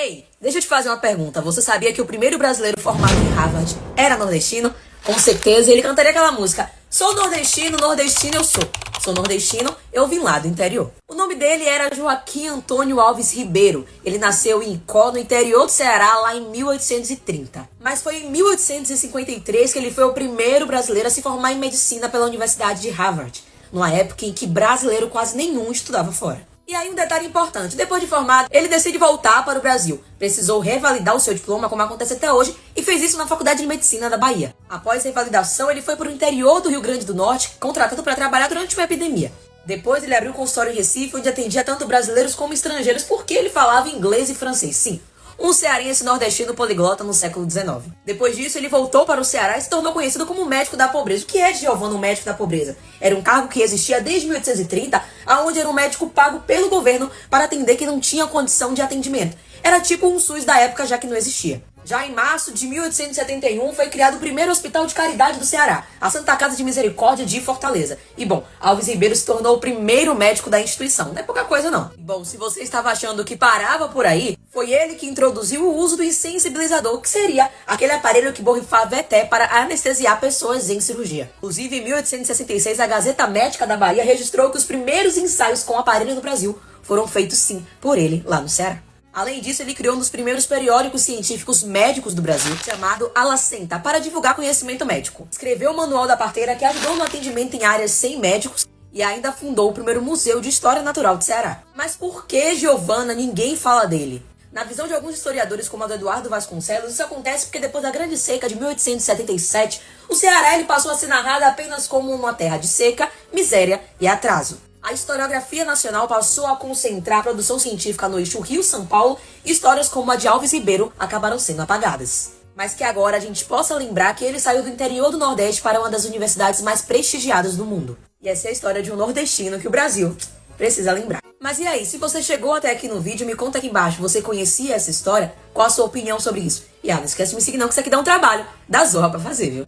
Ei, deixa eu te fazer uma pergunta. Você sabia que o primeiro brasileiro formado em Harvard era nordestino? Com certeza ele cantaria aquela música: sou nordestino, nordestino eu sou. Sou nordestino, eu vim lá do interior. O nome dele era Joaquim Antônio Alves Ribeiro. Ele nasceu em Icó, no interior do Ceará, lá em 1830. Mas foi em 1853 que ele foi o primeiro brasileiro a se formar em medicina pela Universidade de Harvard, numa época em que brasileiro quase nenhum estudava fora. E aí um detalhe importante: depois de formado, ele decide voltar para o Brasil. Precisou revalidar o seu diploma, como acontece até hoje, e fez isso na Faculdade de Medicina da Bahia. Após revalidação, ele foi para o interior do Rio Grande do Norte, contratado para trabalhar durante uma epidemia. Depois ele abriu um consultório em Recife, onde atendia tanto brasileiros como estrangeiros, porque ele falava inglês e francês. Sim, um cearense nordestino poliglota no século XIX. Depois disso, ele voltou para o Ceará e se tornou conhecido como médico da pobreza. O que é Giovanna, o médico da pobreza? Era um cargo que existia desde 1830, aonde era um médico pago pelo governo para atender quem não tinha condição de atendimento. Era tipo um SUS da época, já que não existia. Já em março de 1871 foi criado o primeiro hospital de caridade do Ceará, a Santa Casa de Misericórdia de Fortaleza. E bom, Alves Ribeiro se tornou o primeiro médico da instituição. Não é pouca coisa não. Bom, se você estava achando que parava por aí, foi ele que introduziu o uso do insensibilizador, que seria aquele aparelho que borrifava ET para anestesiar pessoas em cirurgia. Inclusive, em 1866, a Gazeta Médica da Bahia registrou que os primeiros ensaios com o aparelho no Brasil foram feitos sim por ele lá no Ceará. Além disso, ele criou um dos primeiros periódicos científicos médicos do Brasil, chamado Alacenta, para divulgar conhecimento médico. Escreveu o Manual da Parteira, que ajudou no atendimento em áreas sem médicos, e ainda fundou o primeiro Museu de História Natural do Ceará. Mas por que Giovanna ninguém fala dele? Na visão de alguns historiadores, como a do Eduardo Vasconcelos, isso acontece porque depois da Grande Seca de 1877, o Ceará ele passou a ser narrado apenas como uma terra de seca, miséria e atraso. A historiografia nacional passou a concentrar a produção científica no eixo Rio-São Paulo e histórias como a de Alves Ribeiro acabaram sendo apagadas. Mas que agora a gente possa lembrar que ele saiu do interior do Nordeste para uma das universidades mais prestigiadas do mundo. E essa é a história de um nordestino que o Brasil precisa lembrar. Mas e aí, se você chegou até aqui no vídeo, me conta aqui embaixo, você conhecia essa história? Qual a sua opinião sobre isso? E não esquece de me seguir não, que isso aqui dá um trabalho da zorra pra fazer, viu?